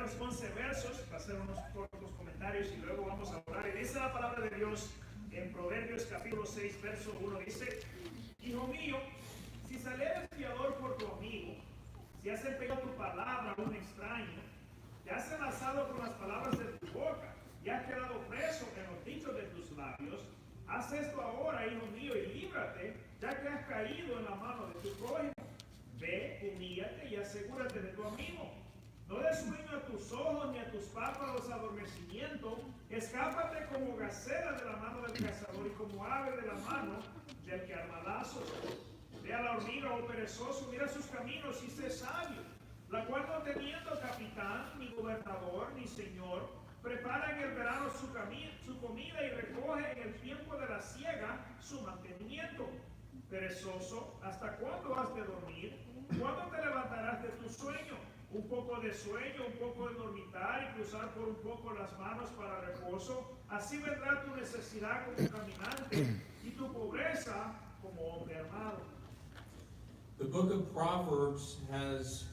primeros 11 versos, para hacer unos cortos comentarios y luego vamos a orar. Y dice la palabra de Dios en Proverbios capítulo 6, verso 1, dice: Hijo mío, si salieres fiador por tu amigo, si has empeñado tu palabra a un extraño, te has enlazado con las palabras de tu boca y has quedado preso en los dichos de tus labios, haz esto ahora, hijo mío, y líbrate, ya que has caído en la mano de tu prójimo. Ve, humíllate y asegúrate de tu amigo. No des sueño a tus ojos ni a tus párpados adormecimiento. Escápate como gacela de la mano del cazador y como ave de la mano del que arma lazos. Ve a la hormiga, oh perezoso, mira sus caminos y sé sabio, la cual no teniendo capitán, ni gobernador, ni señor, prepara en el verano su comida y recoge en el tiempo de la siega su mantenimiento. Perezoso, ¿hasta cuándo has de dormir? ¿Cuándo te levantarás de tu sueño? Un poco de sueño, un poco de dormitar y cruzar por un poco las manos para reposo. Así vendrá tu necesidad como caminante y tu pobreza como hombre armado. The book of Proverbs has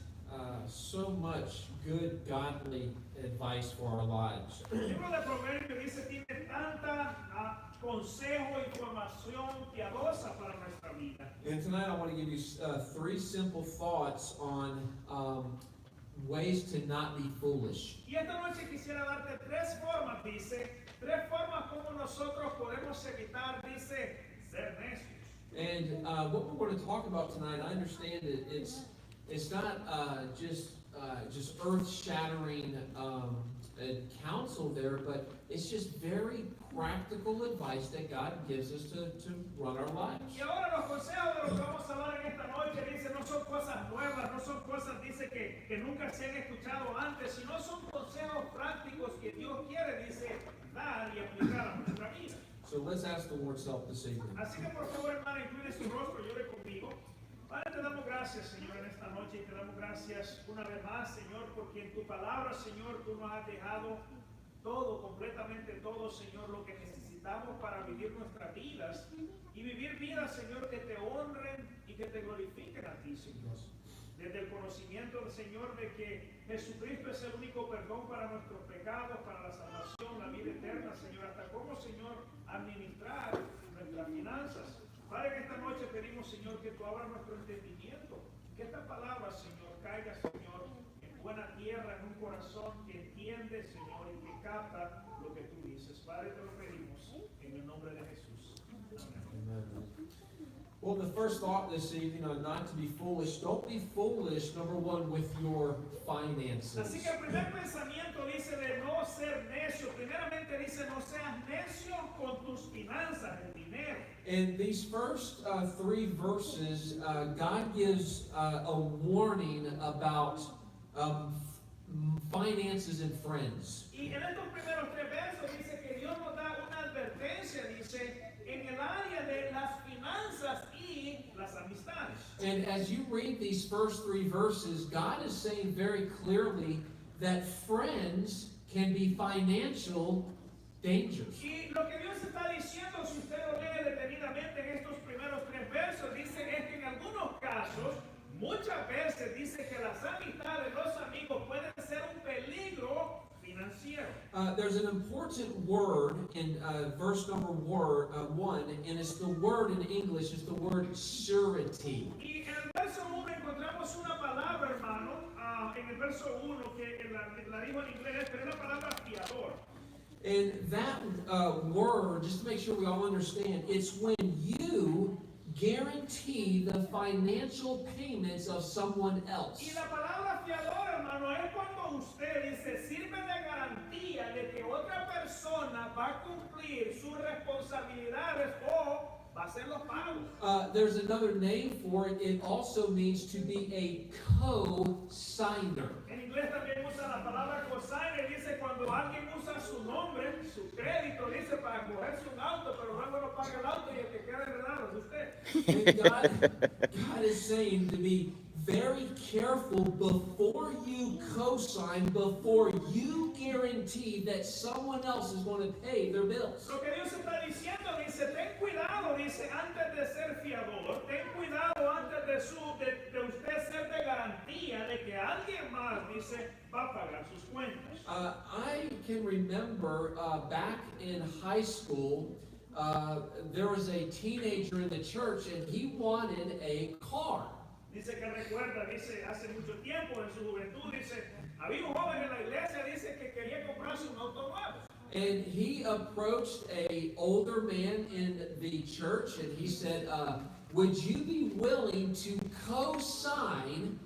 so much good, godly advice for our lives. El libro de Proverbios dice tiene tanta consejo, información piadosa para nuestra vida. And tonight I want to give you three simple thoughts on ways to not be foolish. Y esta noche quisiera darte tres formas, dice, tres formas como nosotros podemos evitar, dice, ser necios. And what we're going to talk about tonight, I understand that it's not just earth-shattering counsel there, but it's just very practical advice that God gives us to run our lives. Y ahora los consejos de los que vamos a hablar en esta noche, dice, no son cosas nuevas, no son cosas, dice, que nunca se han escuchado antes, sino son consejos prácticos que Dios quiere, dice, dar y aplicar a nuestra vida. So let's ask the Lord's help this evening. Así que por favor, hermana, incline su rostro, llore conmigo. Padre, te damos gracias, Señor, en esta noche, y te damos gracias una vez más, Señor, porque en tu palabra, Señor, tú nos has dejado todo, completamente todo, Señor, lo que necesitamos para vivir nuestras vidas y vivir vidas, Señor, que te honren y que te glorifiquen a ti, Señor. Desde el conocimiento del Señor de que Jesucristo es el único perdón para nuestros pecados, para la salvación, la vida eterna, Señor, hasta cómo, Señor, administrar nuestras finanzas. Padre, en esta noche pedimos, Señor, que tú abras nuestro entendimiento, que esta palabra, Señor, caiga, Señor, en buena tierra, en un corazón que entiende, Señor, y que capta lo que tú dices. Padre, te lo pedimos en el nombre de Jesús. Amén. Amen. Well, the first thought this evening on not to be foolish. Don't be foolish, number one, with your finances. Así que el primer pensamiento dice de no ser necio. Primeramente dice no seas necio con tus finanzas, el dinero. In these first three verses, God gives a warning about finances and friends. Y en estos primeros tres versos dice que Dios nos da una advertencia, dice, en el área de las finanzas y las amistades. And as you read these first three verses, God is saying very clearly that friends can be financial dangers. Y lo que Dios está diciendo, si usted lo lee detenidamente en estos primeros tres versos, dice es que en algunos casos, muchas veces dice que las amistades, los amigos pueden ser un peligro financiero. There's an important word in verse number 1, and it's the word in English, it's the word surety. Y en el verso 1 encontramos una palabra, hermano, en el verso 1 que la dijo en inglés, pero es la palabra fiador. And that word, just to make sure we all understand, it's when you guarantee the financial payments of someone else. Y la palabra fiador, hermano, es cuando usted dice, sirve de garantía de que otra persona va a cumplir sus responsabilidades o va a hacer los pagos. There's another name for it. It also means to be a co-signer. En inglés también usa la palabra cosigner, dice cuando alguien usa su nombre, su crédito, dice para cogerse un auto, pero luego no paga el auto y el que queda heredado es usted. And God is saying to be very careful before you co-sign, before you guarantee that someone else is going to pay their bills. Lo que Dios está diciendo, dice, ten cuidado, dice, antes de ser fiador, ten cuidado antes de usted ser de garantía de que alguien más, dice, va a pagar sus cuentas. I can remember back in high school, there was a teenager in the church and he wanted a car. Dice que recuerda, dice, hace mucho tiempo en su juventud, dice, había un joven en la iglesia, dice que quería comprarse un auto nuevo. And he approached an older man in the church and he said, would you be willing to co-sign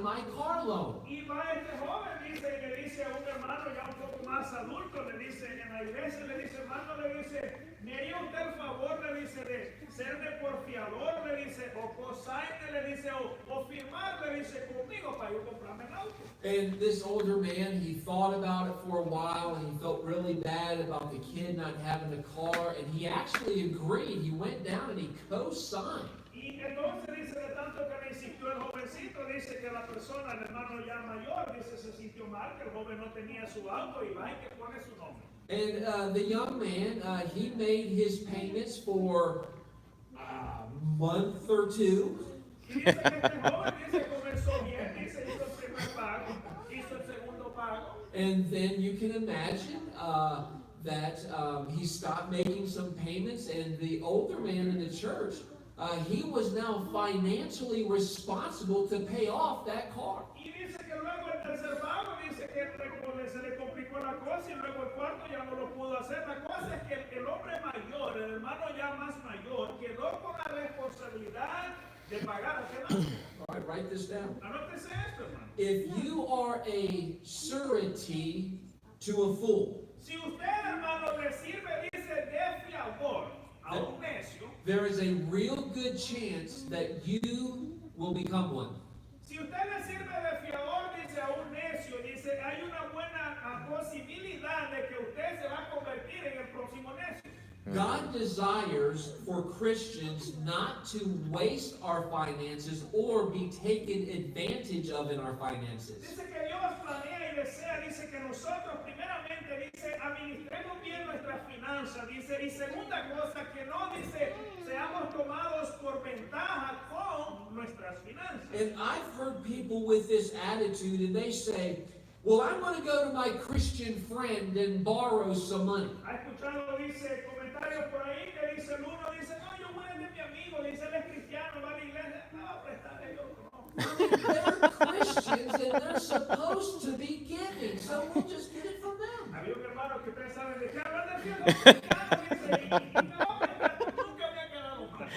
my car loan? Y va este joven, dice, y le dice a un hermano ya un poco más adulto, le dice, en la iglesia, le dice, hermano, le dice, me haría usted el favor, le dice, de serme por fiador, le dice, o cosign, le dice, o firmar, le dice, conmigo para yo comprarme el auto. And this older man, he thought about it for a while and he felt really bad about the kid not having a car, and he actually agreed. He went down and he co-signed. Y entonces dice, de tanto que le insistió el jovencito, dice que la persona, el hermano ya mayor, dice, se sintió mal, que el joven no tenía su auto y va y que pone su nombre. And the young man, he made his payments for a month or two. Y dice que este joven, dice, comenzó bien, dice, hizo el primer pago, hizo el segundo pago. And then you can imagine that he stopped making some payments, and the older man in the church, he was now financially responsible to pay off that car. Y dice que luego el tercer pago, dice que se le complicó la cosa y luego el cuarto ya no lo pudo hacer. La cosa es que el hombre mayor, el hermano ya más mayor, quedó con la responsabilidad de pagar aquel auto. All right, write this down. Anótese esto, hermano. If you are a surety to a fool, Si usted, hermano, le sirve, dice, de fiador a un necio, there is a real good chance that you will become one. si usted le sirve de fiador, dice, a un necio, dice, hay una buena posibilidad de que usted se va a convertir en el próximo necio. God desires for Christians not to waste our finances or be taken advantage of in our finances. Dice que Dios planea y desea, dice que nosotros primeramente, dice, administremos bien nuestras finanzas, dice, y segunda cosa, que no, dice, seamos tomados por ventaja con nuestras finanzas. And I've heard people with this attitude and they say, well, I'm going to go to my Christian friend and borrow some money. Ha escuchado, dice, comentarios por ahí que dice el uno, dice, no, yo voy a de mi amigo, dice, él es cristiano, va a la iglesia, no, va a prestarle yo, no. They're Christians and they're supposed to be giving, so we'll just get it from them. Había un hermano que ustedes saben de qué hablan de Dios, cristiano, dice, y me va a prestar, nunca me ha quedado mal.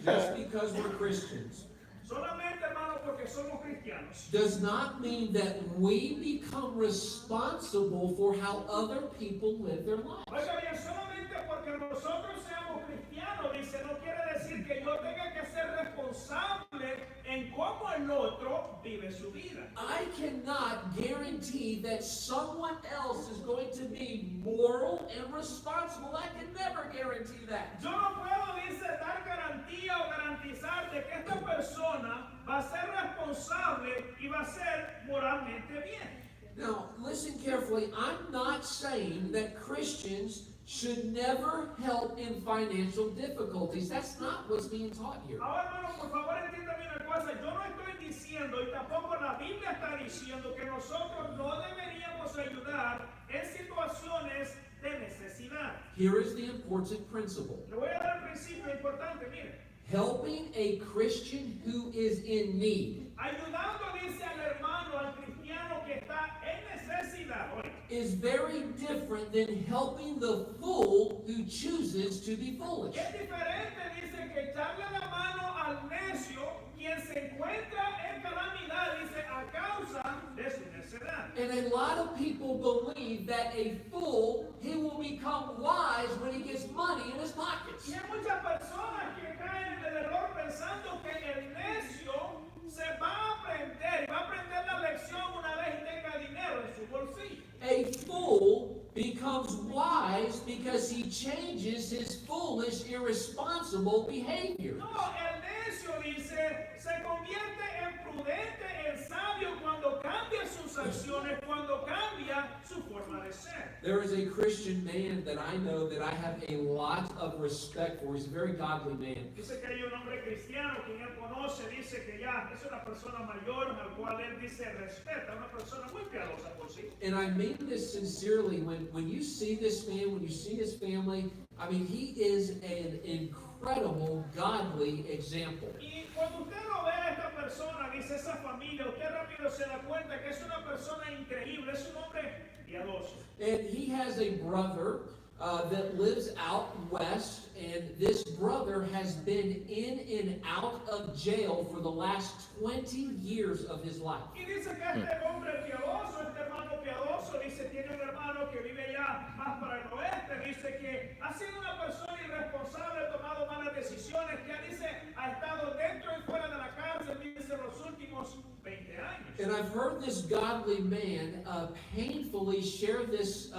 Just because we're Christians Solamente, hermano, porque somos cristianos, does not mean that we become responsible for how other people live their lives. oiga bien, solamente porque nosotros seamos cristianos, dice, no quiere decir que yo tenga que ser responsable en cómo el otro vive su vida. I cannot guarantee that someone else is going to be moral and responsible. I can never guarantee that. Yo no puedo, dice, dar garantía o garantizar de que esta persona va a ser responsable y va a ser moralmente bien. Now, listen carefully. I'm not saying that Christians should never help in financial difficulties. That's not what's being taught here. Ahora, hermano, por favor, entienda bien una cosa. Yo no estoy diciendo, y tampoco la Biblia está diciendo, que nosotros no deberíamos ayudar en situaciones de necesidad. Here is the important principle. Le voy a dar un principio importante, mire. Helping a Christian who is in need Ayudando, dice al hermano, al cristiano que está en necesidad, oiga, is very different than helping the fool who chooses to be foolish. es diferente, dice, que echarle la mano al necio, quien se encuentra en calamidad, dice, a causa de su necedad. And a lot of people believe that a fool, he will become wise when he gets money in his pockets. Y hay muchas personas que caen en el error pensando que el necio se va a aprender la lección una vez tenga dinero en su bolsillo. A fool becomes wise because he changes his foolish, irresponsible behavior. No, el necio, dice, se convierte en prudente, en sabio cuando cambia sus acciones, cuando cambia su forma de ser. There is a Christian man that I know that I have a lot of respect for. He's a very godly man. Dice que hay un hombre cristiano quien él conoce, dice que ya es una persona mayor al cual él dice respeta, una persona muy piadosa por sí. And I mean this sincerely. When you see this man, when you see his family, I mean, he is an incredible, godly example. Y cuando usted lo ve a esta persona, dice esa familia, usted rápido se da cuenta que es una persona increíble, es un hombre piadoso. And he has a brother that lives out west, and this brother has been in and out of jail for the last 20 years of his life. Y dice que este hombre piadoso, este hermano piadoso, dice tiene un hermano que vive ya más para el oeste, dice que ha sido una persona irresponsable, ha tomado malas decisiones, que dice ha estado dentro y fuera de la cárcel, dice los últimos 20 años. And I've heard this godly man painfully share this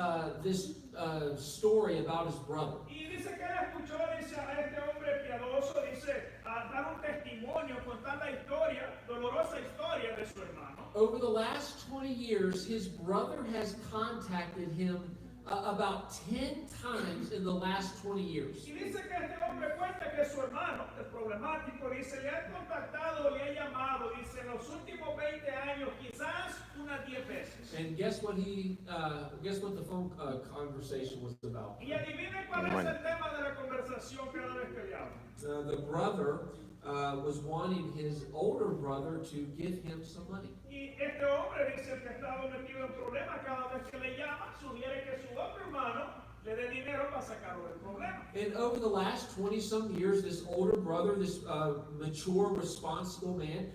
story about his brother. Y dice que él escuchó, dice, a este hombre piadoso, dice, a dar un testimonio, contar la historia, dolorosa historia de su hermano. Over the last 20 years, his brother has contacted him about 10 times in the last 20 years. Y dice que este hombre cuenta que su hermano, el problemático, dice, le ha contactado, le ha llamado, dice, en los últimos 20 años, quizás unas 10 veces. And guess what the phone conversation was about? Y adivinen cuál es el tema de la conversación cada vez que le habla. The brother was wanting his older brother to give him some money. Y este hombre dice que ha estado metido en problemas cada vez que le llama, sugiere que su otro hermano le dé dinero para sacarlo del problema. And over the last 20-some years, this older brother, this mature, responsible man,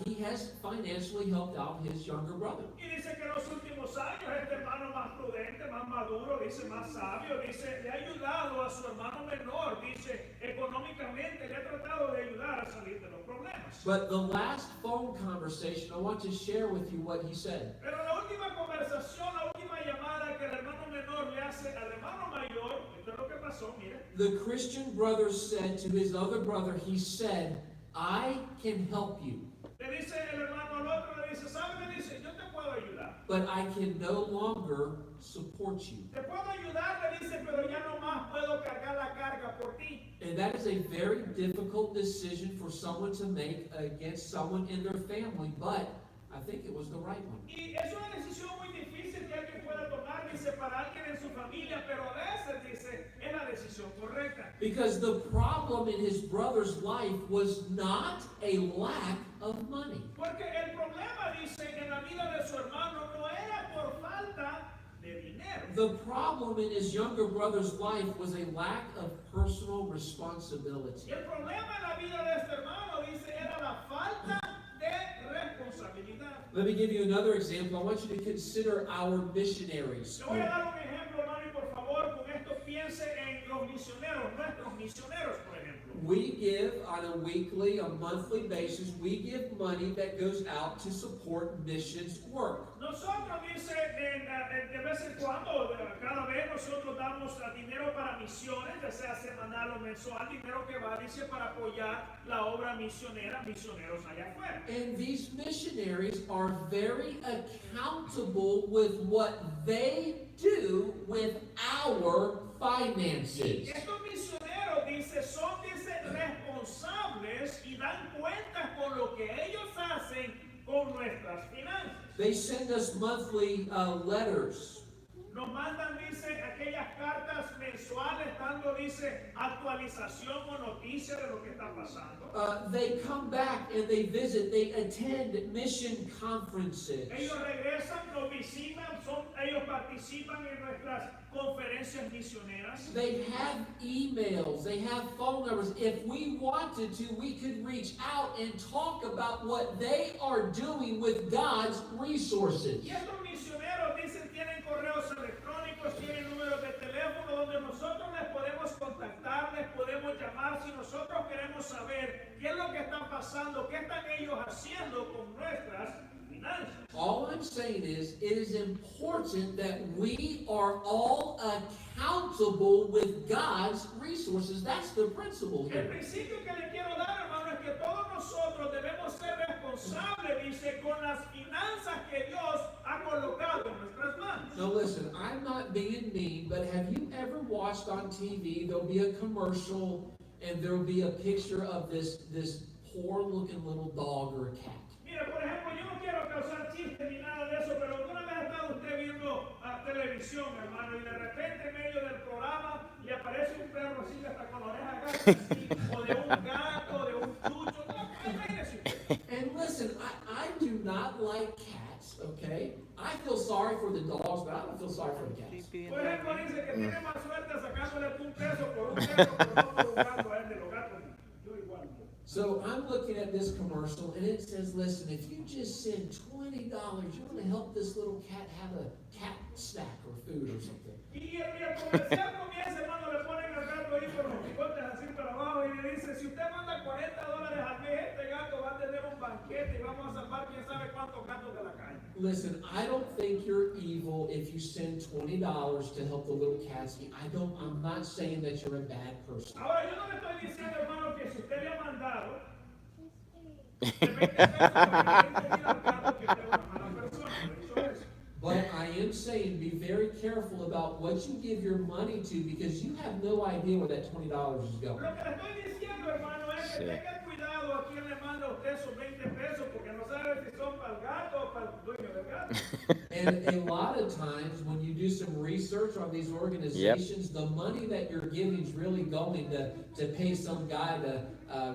he has financially helped out his younger brother. Y dice que en los últimos años este hermano más prudente, más maduro, dice más sabio, dice le ha ayudado a su hermano menor, dice económicamente le ha tratado de ayudar a salir de los problemas. But the last phone conversation, I want to share with you what he said. Pero la última conversación, la última llamada que el hermano menor le hace al hermano mayor, esto es lo que pasó, mire. The Christian brother said to his other brother, he said, I can help you, Le dice el hermano al otro, le dice, ¿sabe? Le dice, yo te puedo ayudar. but I can no longer support you. Te puedo ayudar, le dice, pero ya no más puedo cargar la carga por ti. And that is a very difficult decision for someone to make against someone in their family, but I think it was the right one. Y es una decisión muy difícil que alguien pueda tomar, dice, para alguien en su familia, pero a veces, dice, es la decisión correcta. Because the problem in his brother's life was not a lack of money. Porque el problema, dice, en la vida de su hermano no era por falta de dinero. The problem in his younger brother's life was a lack of personal responsibility. Y el problema en la vida de este hermano, dice, era la falta de responsabilidad. Let me give you another example. I want you to consider our missionaries. Le voy a dar un ejemplo, hermano, y por favor, con esto piense en los misioneros, nuestros misioneros, por ejemplo. We give on a weekly, a monthly basis, we give money that goes out to support missions work. Nosotros, dice, de vez en cuando, cada vez nosotros damos dinero para misiones, ya sea semanal o mensual, dinero que va, dice, para apoyar la obra misionera, misioneros allá afuera. And these missionaries are very accountable with what they do with our finances. Estos misioneros, dice, son, dice, responsables y dan cuentas con lo que ellos hacen con nuestras finanzas. They send us monthly letters. Nos mandan, dice, aquellas cartas mensuales dando, dice, actualización o noticia de lo que está pasando. They come back and they visit, they attend mission conferences. Ellos regresan, nos visitan, ellos participan en nuestras conferencias misioneras. They have emails, they have phone numbers. If we wanted to, we could reach out and talk about what they are doing with God's resources. Y estos misioneros, dicen, tienen correos electrónicos, tienen números de teléfono donde nosotros les podemos contactar, les podemos llamar si nosotros queremos saber qué es lo que está pasando, qué están ellos haciendo con nuestras finanzas. All I'm saying is, it is important that we are all accountable with God's resources. That's the principle El here. principio que le quiero dar, hermano, es que todos nosotros debemos ser responsables, dice, con las finanzas que Dios ha colocado en nuestras manos. Now listen, I'm not being mean, but have you ever watched on TV, there'll be a commercial and there'll be a picture of this poor looking little dog or a cat. Mira, por ejemplo, yo no quiero causar chistes ni nada de eso, pero alguna vez ha estado usted viendo televisión, hermano, y de repente en medio del programa le aparece un perro así hasta con orejas gatas, así, o de un gato, de un chucho. No, imagínese usted. And listen, I do not like cats, okay? I feel sorry for the dogs, but I don't feel sorry for the cats. Por ejemplo, dice que tiene más suerte sacándole un peso por un perro, pero no por un gato a él de los gatos. Yo igual. So I'm looking at this commercial, and it says, listen, if you just send $20, you're going to help this little cat have a cat snack or food or something. Y el comercial comienza, hermano, le ponen al gato ahí con los bigotes así para abajo y le dice, si usted manda $40 al mes, este gato va a tener un banquete y vamos a salvar quién sabe cuántos gatos de la calle. Listen, I don't think you're evil if you send $20 to help the little cats eat. I'm not saying that you're a bad person. Ahora, yo no le estoy diciendo, hermano, que si usted le ha mandado de 20 pesos para que le al gato, que usted es una mala persona. No he dicho eso. But I am saying be very careful about what you give your money to because you have no idea where that $20 is going. Lo que le estoy diciendo, hermano, es que tenga cuidado a quién le manda a usted esos 20 pesos, porque no sabe si son para el gato o para el dueño del gato. And a lot of times when you do some research on these organizations, the money that you're giving is really going to pay some guy to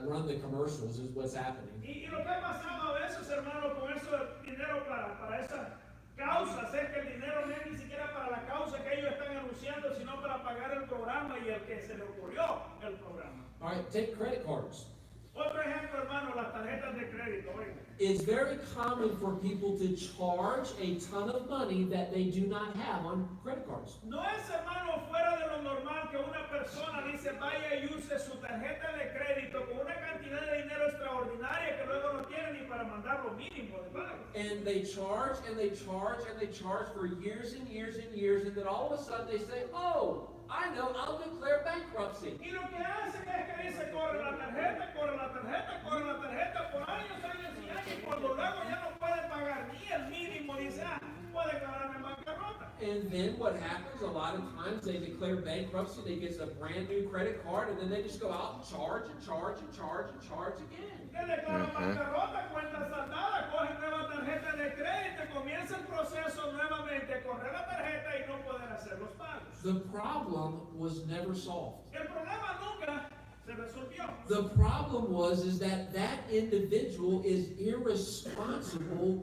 run the commercials is what's happening. Y lo que ha pasado a veces, hermano, con eso dinero para esas causas, es que el dinero no es ni siquiera para la causa que ellos están anunciando, sino para pagar el programa y el que se le ocurrió el programa. All right, take credit cards. Otro ejemplo, hermano, las tarjetas de crédito. Oiga. It's very common for people to charge a ton of money that they do not have on credit cards. No es, hermano, fuera de lo normal que una persona dice vaya y use su tarjeta de crédito con una cantidad de dinero extraordinaria que luego no tiene ni para mandar lo mínimo de pago. And they charge and they charge and they charge for years and years and years, and then all of a sudden they say, oh, I know, I'll declare bankruptcy. Y lo que hacen es que dice corre la tarjeta, corre la tarjeta, corre la tarjeta por años, años y años, y cuando luego ya no puede pagar ni el mínimo, dice, puede declararme en bancarrota. And then what happens, a lot of times they declare bankruptcy, they get a brand new credit card, and then they just go out and charge and charge and charge and charge again. Que declaran bancarrota, cuenta saldada, cogen nueva tarjeta de crédito, comienza el proceso nuevamente, correr la tarjeta y no poder hacer los pagos. The problem was never solved. El problema nunca se resolvió. The problem is that individual is irresponsible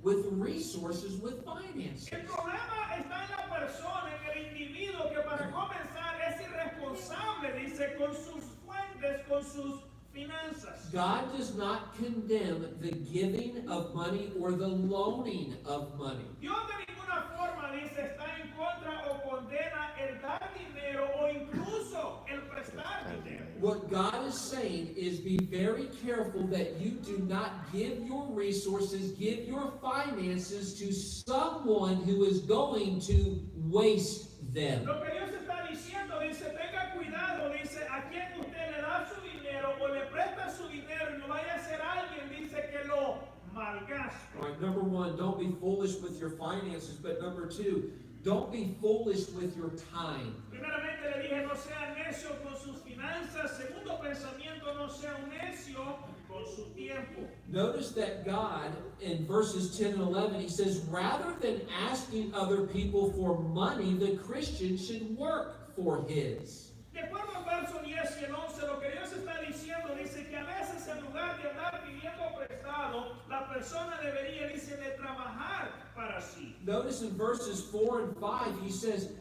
with resources, with finances. El problema está en la persona, en el individuo que para comenzar es irresponsable, dice, con sus fuentes, con sus finanzas. God does not condemn the giving of money or the loaning of money. Dios de ninguna forma, dice, está en contra o condena el dar dinero o incluso el prestar dinero. What God is saying is be very careful that you do not give your resources, give your finances to someone who is going to waste them. Lo que Dios está diciendo, dice, tenga cuidado, dice, a quien usted le da su dinero o le presta su dinero y no vaya a ser alguien, dice, que lo malgaste. All right, number one, don't be foolish with your finances, but number two, don't be foolish with your time. Primeramente le dije, no sea necio con sus finanzas. Segundo pensamiento, no sea un necio con su tiempo. Notice that God, in verses 10 and 11, he says, rather than asking other people for money, the Christian should work for his. De acuerdo al verso 10 y el 11, lo que Dios está diciendo, dice que a veces en lugar de andar pidiendo prestado, la persona debería, dice, de trabajar para sí. Notice in verses 4 and 5, he says,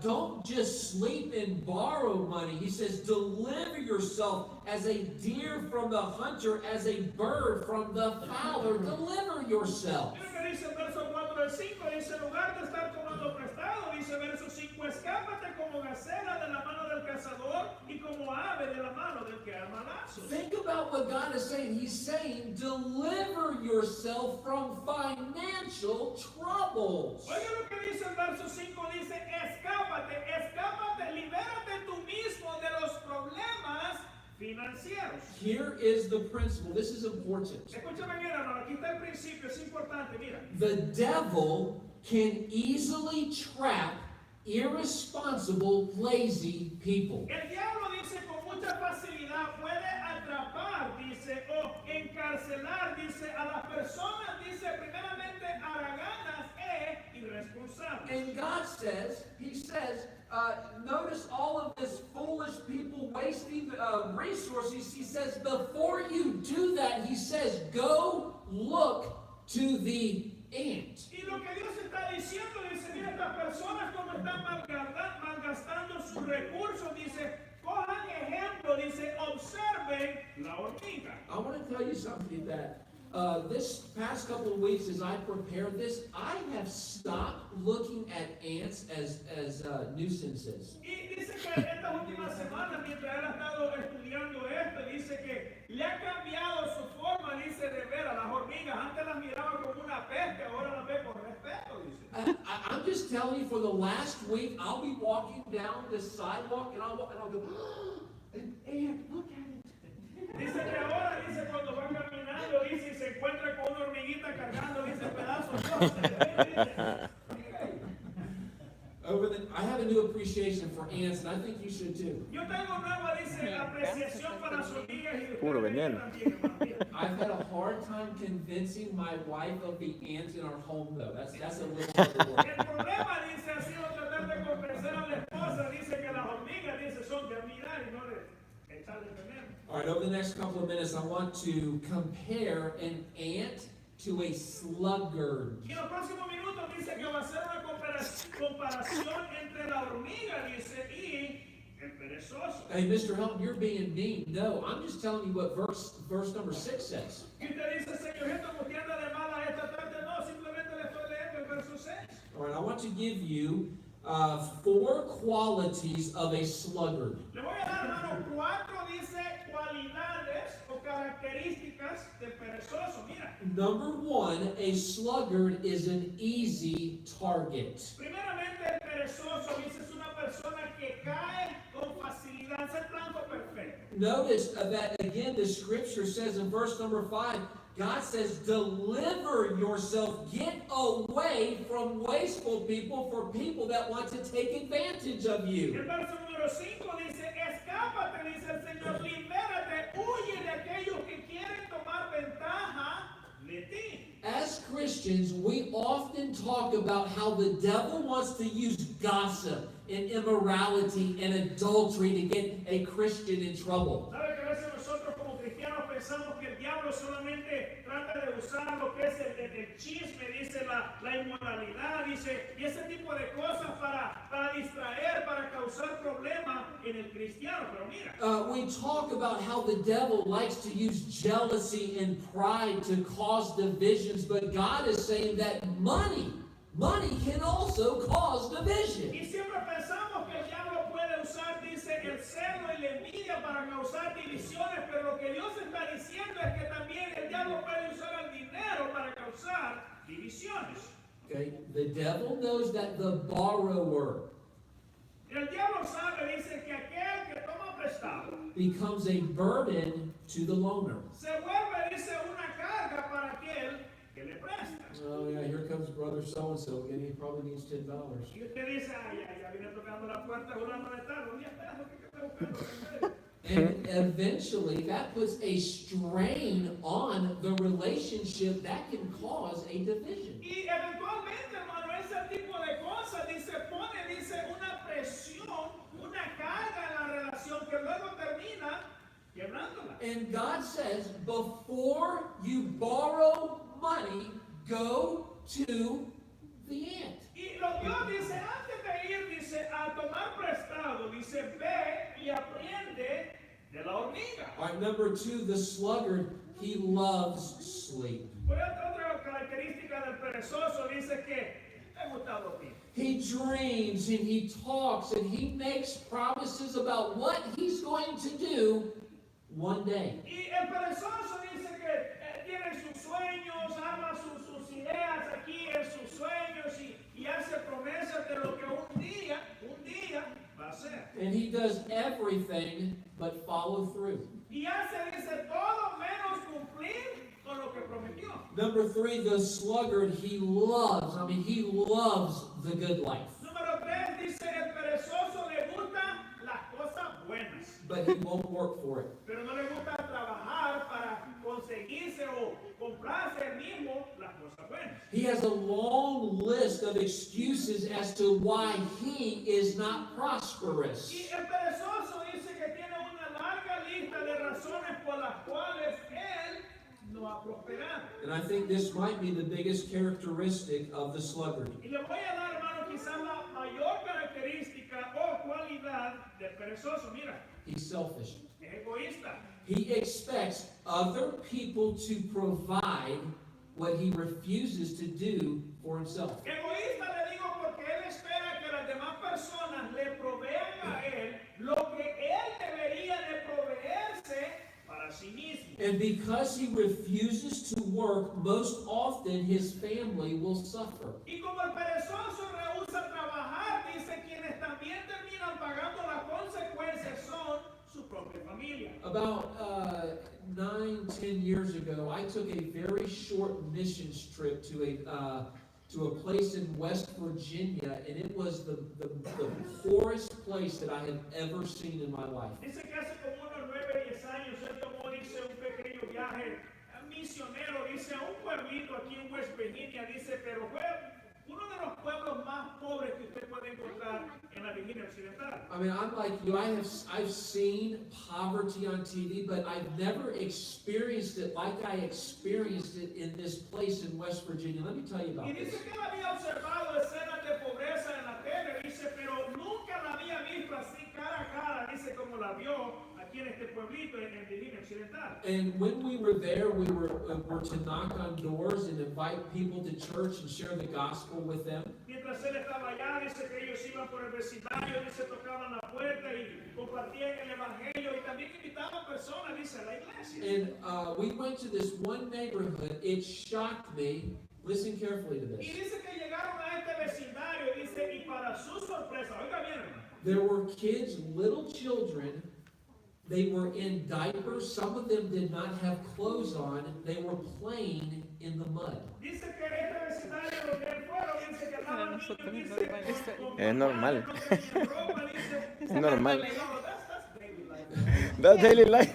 don't just sleep and borrow money. He says, deliver yourself as a deer from the hunter, as a bird from the fowler. Deliver yourself. Mira que dice el verso 4 al 5, dice, en lugar de estar tomando prestado, dice verso 5, escápate como gacela de la mano del cazador y como ave de la mano del que arma lazos. Think about what God is saying. He's saying, deliver yourself from financial troubles. Oiga lo que dice el verso 5, dice, escápate, escápate, libérate tú mismo de los problemas financieros. Here is the principle. This is important. Escúchame bien, hermano, aquí está el principio, es importante, mira. The devil can easily trap irresponsible, lazy people. El diablo, dice, con mucha facilidad puede atrapar, dice, o encarcelar, dice, a las personas, dice, primeramente haraganas e irresponsables. And God says, He says, notice all of this foolish people wasting resources. He says, before you do that, He says, go look to the ant. Y lo que Dios está diciendo, dice, mira, estas personas como están malgastando sus recursos, dice, cojan ejemplo, dice, observen la hormiga. I want to tell you something that this past couple of weeks as I prepared this, I have stopped looking at ants as nuisances. Y dice que estas últimas semanas, mientras él ha estado estudiando esto, dice que le ha cambiado su forma, dice, de ver a las hormigas. Antes las miraba como una peste, ahora las ve con respeto, dice. I'm just telling you, for the last week, I'll be walking down this sidewalk and I'll go, an ant, look at it. Dice que ahora, dice, cuando va caminando, dice, y se encuentra con una hormiguita cargando, dice, pedazos. I have a new appreciation for ants, and I think you should too. Yo tengo nueva, dice, apreciación para las hormigas y Puro veneno. I've had a hard time convincing my wife of the ants in our home, though. That's a little hard to work. El problema, dice, ha sido tratar de convencer a la esposa, dice, que las hormigas, dice, son de admirar y no de echarle veneno. All right, over the next couple of minutes, I want to compare an ant to a sluggard. Y en los próximos minutos dice que va a ser una comparación entre la hormiga, dice, y el perezoso. Hey, Mr. Helton, you're being mean. No, I'm just telling you what verse number 6 says. Y usted dice, Señor, esto mostrando de mala esta tarde. No, simplemente le estoy leyendo el verso 6. All right, I want to give you 4 qualities of a sluggard. Le voy a dar, hermano, 4, dice, cualidades o características del perezoso. Mira. Number 1, a sluggard is an easy target. Primeramente, el perezoso, dice, es una persona que cae con facilidad. Es el blanco perfecto. Notice that again, the scripture says in verse number 5, God says, deliver yourself, get away from wasteful people, for people that want to take advantage of you. El verso número 5 dice, escápate, dice el Señor, libérate, huye de aquellos que quieren tomar ventaja de ti. As Christians, we often talk about how the devil wants to use gossip and immorality and adultery to get a Christian in trouble. ¿Sabe que a veces nosotros como cristianos pensamos que el diablo solamente trata de usar lo que es el chisme, dice la inmoralidad, dice, y ese tipo de cosas para distraer, para causar problemas en el cristiano? Pero mira, We talk about how the devil likes to use jealousy and pride to cause divisions, but God is saying that money can also cause division. y siempre pensamos que el diablo puede usar, dice, el celo y la envidia para causar divisiones, pero lo que Dios está diciendo es que también el diablo puede usar el dinero para causar divisiones. Okay, the devil knows that the borrower Y el diablo sabe, dice, que aquel que toma prestado becomes a burden to the loaner. se vuelve, dice, una carga para aquel que le presta. Oh yeah, here comes brother so-and-so again, he probably needs $10. Y usted dice, ay, ya viene tocando la puerta, jurando de tal, un día pedazo que tengo buscando. And eventually that puts a strain on the relationship that can cause a division. Y eventualmente, hermano, ese tipo de cosas, dice, pone, dice, una presión, una carga en la relación que luego termina quebrándola. And God says, before you borrow money, go to the ant. Y lo Dios dice, antes de ir, dice, a tomar prestado, dice, ve y aprende de la hormiga. All right, number 2, the sluggard, he loves sleep. Por otra característica del perezoso, dice que le gusta dormir. He dreams and he talks and he makes promises about what he's going to do one day. Y el perezoso dice que tiene sus sueños, ama sus ideas aquí en sus sueños y hace promesas de lo que un día va a hacer. And he does everything but follow through. Y hace, dice, todo menos cumplir con lo que prometió. Number 3, the sluggard, he loves the good life. Número 3, dice, el perezoso le gustan las cosas buenas, But he won't work for it. pero no le gusta trabajar para conseguirse o comprarse él mismo las cosas buenas. He has a long list of excuses as to why he is not prosperous. Y el perezoso dice que tiene una larga lista de razones por las cuales él no ha prosperado. And I think this might be the biggest characteristic of the sluggard. Y le voy a dar, hermano, quizás la mayor característica o cualidad del perezoso. Mira, He's selfish. es egoísta. He expects other people to provide what he refuses to do for himself. Egoísta le digo porque él espera que las demás personas le provean a él lo que él debería de proveerse para sí mismo. And because he refuses to work, most often his family will suffer. Y como el perezoso rehúsa trabajar, dice quienes también terminan pagando las consecuencias son su propia familia. About 9-10 years ago, I took a very short missions trip to a place in West Virginia, and it was the poorest place that I have ever seen in my life. Dice que hace como unos 9-10 años él tomó, dice, un pequeño viaje misionero, dice, a un pueblito aquí en West Virginia, dice, pero fue uno de los pueblos más pobres que usted puede encontrar en la Virginia Occidental. I mean, I'm like you. I've seen poverty on TV, but I've never experienced it like I experienced it in this place in West Virginia. Let me tell you Y about dice this. que él había observado escenas de pobreza en la tele, dice, pero nunca la había visto así cara a cara, dice, como la vio aquí en este pueblito en Virginia Occidental. And when we were there, we were to knock on doors and invite people to church and share the gospel with them. Mientras él estaba allá, dice que ellos iban por el vecindario, dice, tocaban la puerta y compartían el evangelio y también invitaban personas, dice, a la iglesia. And we went to this one neighborhood. It shocked me. Listen carefully to Y this. dice que llegaron a este vecindario, dice, y para su sorpresa, oiga bien, hermano, There were kids, little children. They were in diapers. Some of them did not have clothes on. They were playing in the mud. dice que este vecindario donde él fue, dice que estaban niños, dice, Es normal. no tenían ropa, dice, Es normal. no, that's baby life. That's daily life.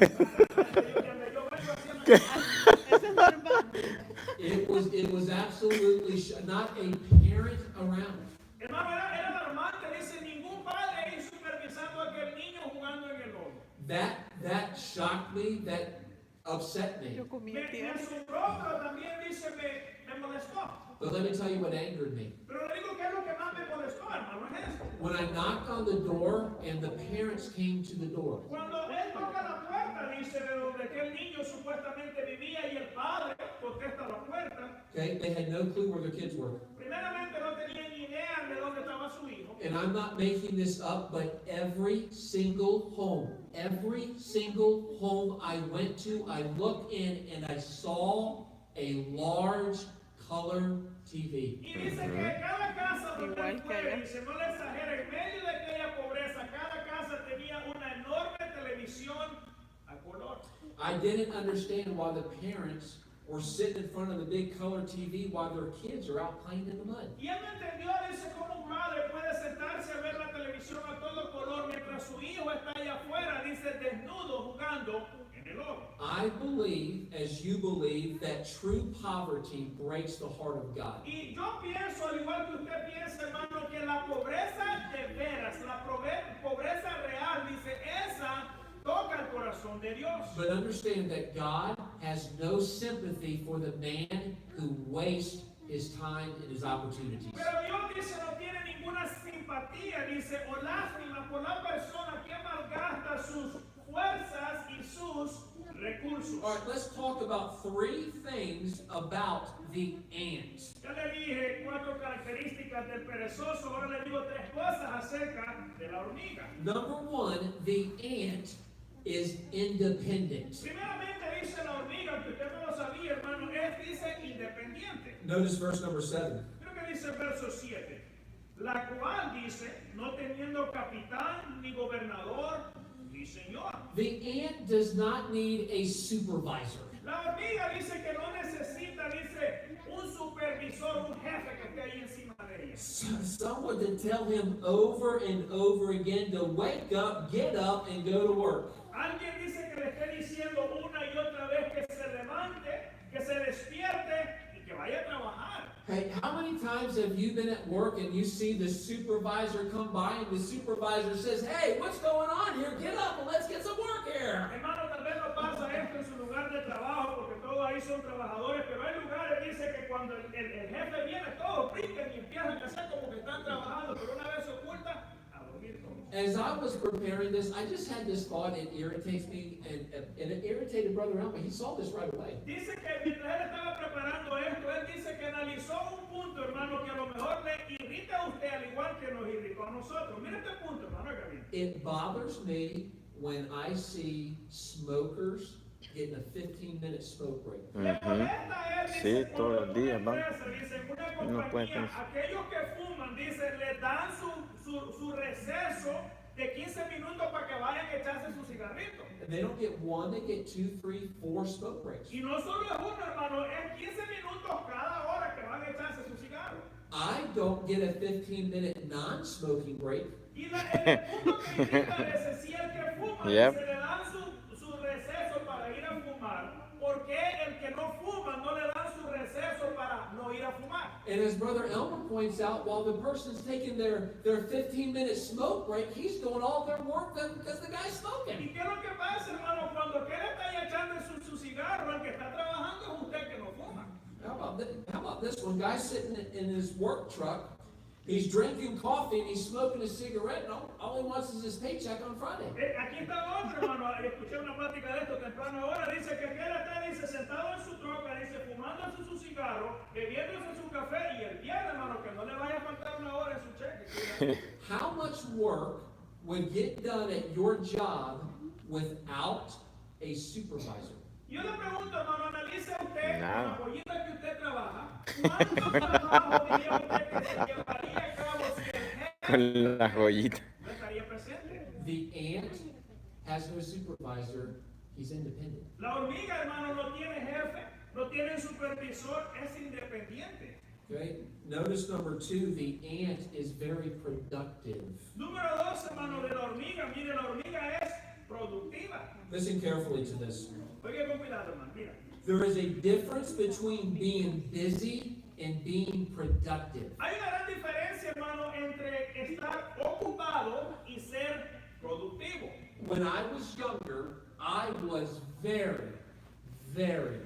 It was absolutely not a parent around. Hermano, era alarmante, dice, ningún padre ahí supervisando a aquel niño jugando en el lodo. That shocked me. That upset me. Me asombró, pero también dice, me molestó. But let me tell you what angered me. Pero le digo que es lo que más me molestó, hermano, es esto. When I knocked on the door and the parents came to the door. Cuando él toca la puerta, dice, de donde aquel niño supuestamente vivía y el padre contesta la puerta, Okay, they had no clue where their kids were. primeramente no tenían ni idea de dónde estaba su hijo. And I'm not making this up, but every single home I went to, I looked in and I saw a large color TV. Y dice que cada casa donde él fue, dice, no le exagera, en medio de aquella pobreza, cada casa tenía una enorme televisión a color. I didn't understand why the parents were sitting in front of the big color TV while their kids are out playing in the mud. Y él no entendió, dice, cómo un padre puede sentarse a ver la televisión a todo color mientras su hijo está allá afuera, dice, desnudo, jugando en el lodo. I believe, as you believe, that true poverty breaks the heart of God. Y yo pienso, al igual que usted piensa, hermano, que la pobreza de veras, la pobreza real, dice, esa toca el corazón de Dios. But understand that God has no sympathy for the man who wastes his time and his opportunities. Pero Dios dice, no tiene ninguna simpatía, dice, o lástima por la persona que malgasta sus fuerzas y sus recursos. All right, let's talk about 3 things about the ant. Ya le dije 4 características del perezoso, ahora le digo 3 cosas acerca de la hormiga. Number 1, the ant is independent. Primeramente dice la hormiga, que usted no lo sabía, hermano, dice independiente. Notice verse number 7. Creo que dice el verso 7, la cual dice, no teniendo capitán, ni gobernador, ni señor. The ant does not need a supervisor. La hormiga dice que no necesita, dice, un supervisor, un jefe que esté ahí encima de ella. Someone to tell him over and over again to wake up, get up, and go to work. Alguien dice que le esté diciendo una y otra vez que se levante, que se despierte y que vaya a trabajar. Hey, how many times have you been at work and you see the supervisor come by and the supervisor says, hey, what's going on here? Get up and let's get some work here. Hermano, tal vez no pasa esto en su lugar de trabajo porque todos ahí son trabajadores, pero hay lugares, dice que cuando el jefe viene, todos brincan y empiezan a hacer como que están trabajando, pero una vez se oculta, a dormir todos. As I was preparing this, I just had this thought. It irritates me, and it irritated Brother Elmer. He saw this right away. Dice que mientras él estaba preparando esto, él dice que analizó un punto, hermano, que a lo mejor le irrita a usted al igual que nos irritó a nosotros. Mira este punto, hermano, oiga bien. It bothers me when I see smokers getting a 15-minute smoke break. Le molesta a él, Sí, dice, todos los cuando días, una van. empresa, dice, en una No puede compañía, tener- aquellos que fuman, dice, le dan su receso de 15 minutos para que vayan a echarse su cigarrito. And they don't get one, they get 2, 3, 4 smoke breaks. Y no solo es uno, hermano, es 15 minutos cada hora que van a echarse su cigarro. I don't get a 15-minute non-smoking break. Y el punto que irrita a veces, si el que fuma, Yep. se le dan su receso para ir a fumar, ¿por qué el que no fuma no le dan su receso para no ir a fumar? And as Brother Elmer points out, while the person's taking their 15-minute smoke break, he's doing all their work because the guy's ¿Y smoking. qué es lo que pasa, hermano? Cuando que él está echando su cigarro, el que está trabajando es usted que no fuma. How about this one? Guy's sitting in his work truck, he's drinking coffee and he's smoking a cigarette, and all he wants is his paycheck on Friday. Aquí está otro, hermano. Escuché una plática de esto temprano ahora. Dice que él está, dice, sentado en su troca, dice, fumándose su cigarro, bebiéndose su café, y el viernes, hermano, que no le vaya a faltar una hora en su cheque. How much work would get done at your job without a supervisor? Yo le pregunto, hermano, analice usted, Nada. con la joyita que usted trabaja, ¿cuánto trabajo diría usted que se llevaría a cabo si el jefe Con la joyita. no estaría presente? The ant has no supervisor, he's independent. La hormiga, hermano, no tiene jefe, no tiene supervisor, es independiente. Okay? Notice number 2, the ant is very productive. Número 2, hermano, de la hormiga. Mire, la hormiga es productiva. Listen carefully to this. Oiga con cuidado, hermano, mira. There is a difference between being busy and being productive. Hay una gran diferencia, hermano, entre estar ocupado y ser productivo. When I was younger, I was very, very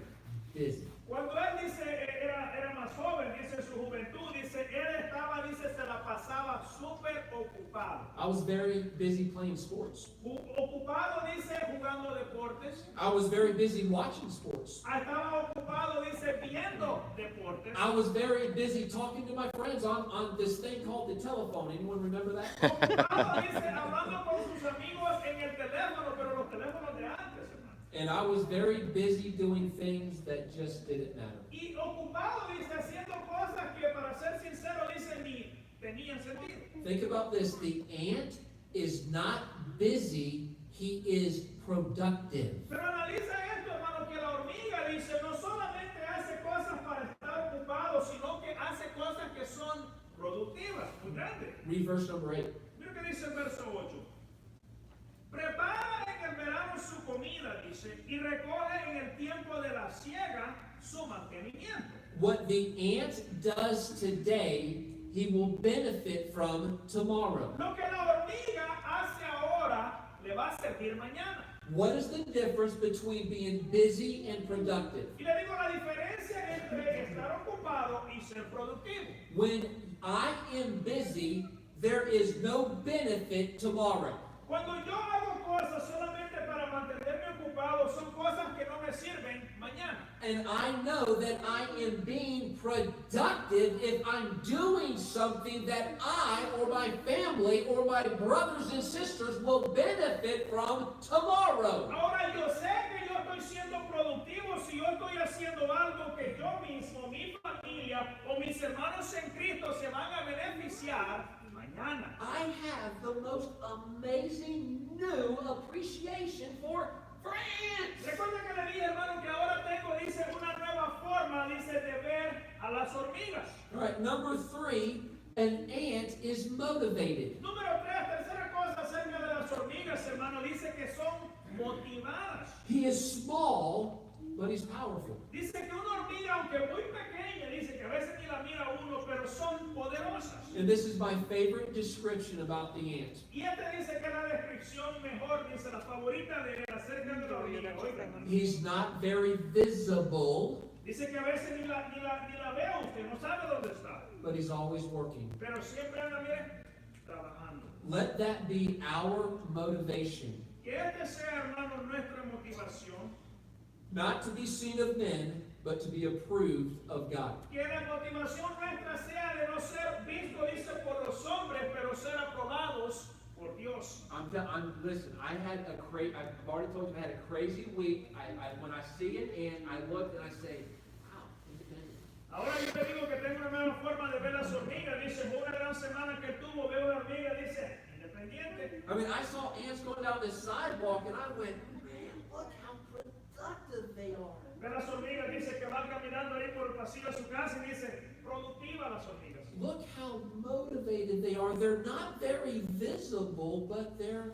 busy. Cuando él dice, era más joven, dice en su juventud, dice, él estaba, dice, se la pasaba súper ocupado. I was very busy playing sports. Ocupado, dice, jugando deportes. I was very busy watching sports. Estaba ocupado, dice, viendo deportes. I was very busy talking to my friends on this thing called the telephone. Anyone remember that? Ocupado, dice, hablando con sus amigos en el teléfono, pero los teléfonos de antes, hermano. And I was very busy doing things that just didn't matter. Y ocupado, dice, haciendo cosas que, para ser sincero, dice, ni tenían sentido. Think about this. The ant is not busy, he is productive. Pero analiza esto, hermano, que la hormiga, dice, no solamente hace cosas para estar ocupado, sino que hace cosas que son productivas, muy grandes. Read verse number 8. Mira que dice el verso 8. Prepara en el verano su comida, dice, y recoge en el tiempo de la siega su mantenimiento. What the ant does today, he will benefit from tomorrow. Lo que la hormiga hace ahora le va a servir mañana. What is the difference between being busy and productive? Y le digo la diferencia entre estar ocupado y ser productivo. When I am busy, there is no benefit tomorrow. Cuando yo hago cosas solamente para mantenerme ocupado, son cosas que no me sirven mañana. And I know that I am being productive if I'm doing something that I or my family or my brothers and sisters will benefit from tomorrow. Ahora yo sé que yo estoy siendo productivo si yo estoy haciendo algo que yo mismo, mi familia o mis hermanos en Cristo se van a beneficiar mañana. I have the most amazing new appreciation for ants. Recuerda que le dije, hermano, que ahora tengo, dice, una nueva forma, dice, de ver a las hormigas. All right, number 3, an ant is motivated. Número 3, tercera cosa acerca de las hormigas, hermano, dice que son motivadas. He is small, but he's powerful. Dice que una hormiga, aunque muy pequeña, dice que a veces ni la mira valiosas. And this is my favorite description about the ant. Y este dice que la descripción mejor, dice la favorita de él acerca de la hormiga. Oigan, He's not very visible, dice que a veces ni la ve usted, no sabe dónde está. but he's always working. Pero siempre anda, mire, trabajando. Let that be our motivation. Que este sea, hermano, nuestra motivación. Not to be seen of men, but to be approved of God. Que la motivación nuestra sea de no ser visto, dice, por los hombres, pero ser aprobados por Dios. Listen, I've already told you I had a crazy week. When I see it and I look and I say, wow, independent. Ahora yo te digo que tengo una nueva forma de ver las hormigas. Dice, fue una gran semana que tuvo, veo la hormiga, dice, independiente. I mean, I saw ants going down this sidewalk and I went, man, look how productive they are. Ve las hormigas, dice que van caminando ahí por el pasillo de su casa y dice, productivas las hormigas. Look how motivated they are. They're not very visible, but they're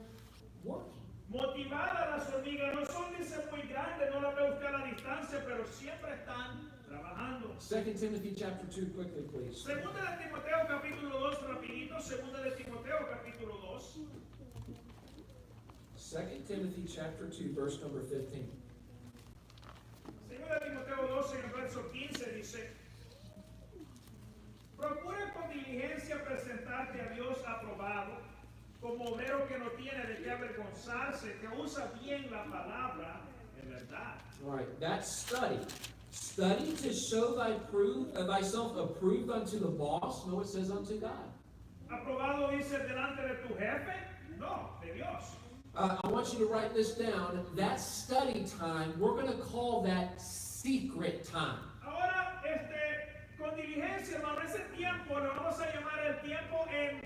working. Motivadas las hormigas, no son, dice, muy grandes, no las ve usted a la distancia, pero siempre están trabajando. 2 Timothy chapter 2, quickly, please. Segunda de Timoteo capítulo 2, rapidito, segunda de Timoteo capítulo 2. 2 Timothy chapter 2, verse number 15. Segunda de Timoteo 2, en el verso 15 dice, procura con diligencia presentarte a Dios aprobado, como obrero que no tiene de qué avergonzarse, que usa bien la palabra en verdad. All right, that's study. Study to show thyself approved unto the boss. No, it says unto God. Aprobado dice delante de tu jefe, no, de Dios. I want you to write this down. That study time, we're going to call that secret time. Ahora, con diligencia, hermano, ese tiempo lo vamos a llamar el tiempo en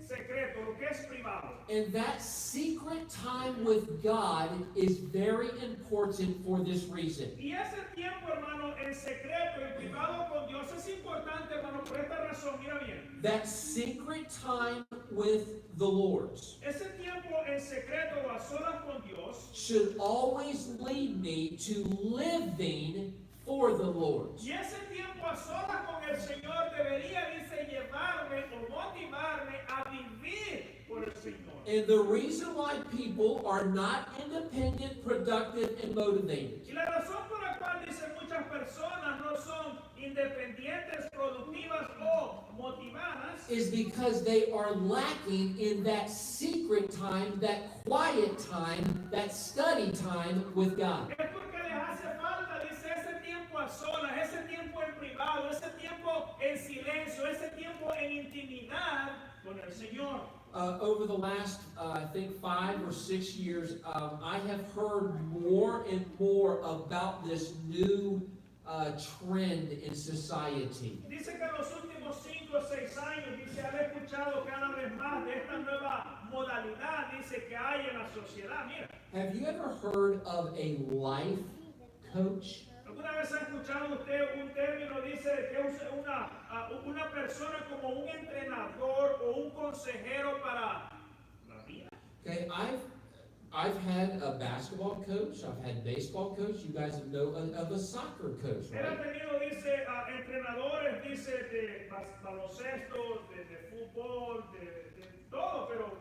secreto, lo que es privado. And that secret time with God is very important for this reason. Y ese tiempo, hermano, en secreto, en privado con Dios es importante, hermano, por esta razón, mira bien. That secret time with the Lord Ese tiempo en secreto o a solas con Dios should always lead me to living for the Lord. y ese tiempo a solas con el Señor debería, dice, llevarme o motivarme a vivir por el Señor. And the reason why people are not independent, productive, and motivated Y la razón por la cual, dice, muchas personas no son independientes, productivas o motivadas is because they are lacking in that secret time, that quiet time, that study time with God. es porque les hace falta, dice, ese tiempo a solas, ese tiempo en privado, ese tiempo en silencio, ese tiempo en intimidad con el Señor. Over the last, I think 5 or 6 years, I have heard more and more about this new trend in society. Dice que en los últimos 5 o 6 años, dice, han escuchado cada vez más de esta nueva modalidad, dice, que hay en la sociedad. Mira, Have you ever heard of a life coach? ¿alguna vez ha escuchado usted un término, dice, que usa una persona como un entrenador o un consejero para la vida? Okay, I've had a basketball coach, I've had baseball coach, you guys know of a soccer coach, Él ha right? tenido, dice, entrenadores, dice, de baloncesto, de fútbol, de todo, pero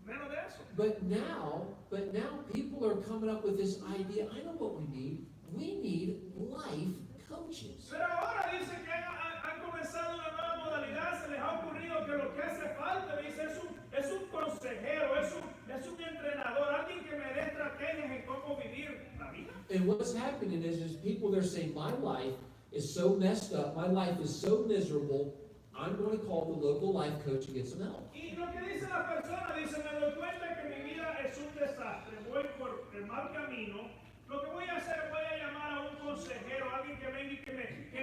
menos de eso. But now people are coming up with this idea. I know what we need. We need life coaches. Pero ahora dice que han comenzado una nueva modalidad, se les ha ocurrido que lo que hace falta, dice, es un consejero, es un entrenador, alguien que me dé estrategias en cómo vivir la vida. And what's happening is people, they're saying, my life is so messed up, my life is so miserable, I'm going to call the local life coach and get some help. Y lo que dice la persona, dice, me doy cuenta que mi vida es un desastre, voy por el mal camino, lo que voy a hacer, voy a llamar a un consejero, alguien que venga y que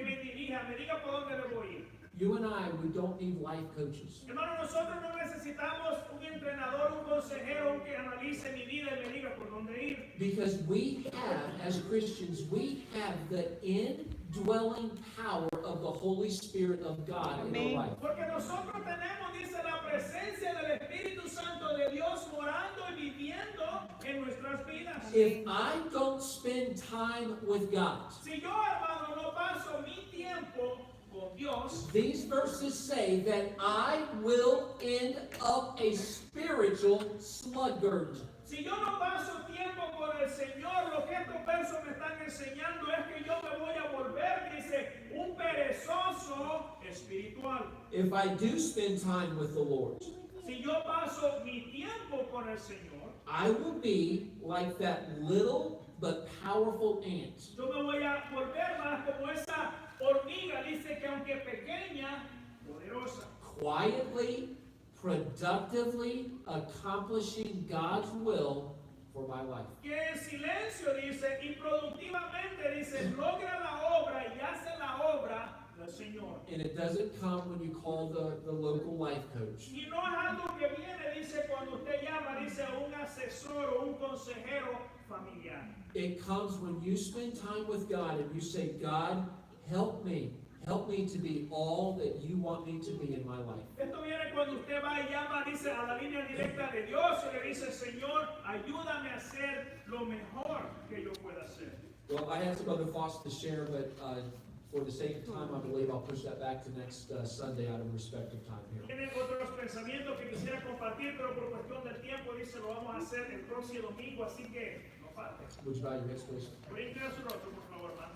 me dirija, me diga por dónde debo ir. You and I, we don't need life coaches. Hermano, nosotros no necesitamos un entrenador, un consejero, un que analice mi vida y me diga por dónde ir. Because we have, as Christians, we have the indwelling power of the Holy Spirit of God in our life. Porque nosotros tenemos, dice, la presencia del Espíritu Santo de Dios morando y viviendo en nuestras vidas. If I don't spend time with God, Si yo, hermano, no paso mi tiempo con Dios, these verses say that I will end up a spiritual sluggard. Si yo no paso tiempo con el Señor, lo que estos versos me están enseñando es que yo me voy a volver, dice, un perezoso espiritual. If I do spend time with the Lord, Si yo paso mi tiempo con el Señor, I will be like that little but powerful ant. yo me voy a volver más como esa hormiga, dice que aunque pequeña, poderosa. Quietly, productively accomplishing God's will for my life. Que en silencio, dice, y productivamente, dice, logra la obra y hace la obra del Señor. And it doesn't come when you call the local life coach. Y no es algo que viene, dice, cuando usted llama, dice, a un asesor o un consejero familiar. It comes when you spend time with God and you say, God, help me. Help me to be all that you want me to be in my life. Esto viene cuando usted va y llama, dice, a la línea directa de Dios y le dice, Señor, ayúdame a hacer lo mejor que yo pueda hacer. Well, I had some other thoughts to share, but for the sake of time, I believe I'll push that back to next Sunday out of respect of time here. Tiene otros pensamientos que quisiera compartir, pero por cuestión del tiempo, dice, lo vamos a hacer el próximo domingo, así que no falte. Would you bow your heads, please? Voy a inclinar su rostro, por favor, hermano.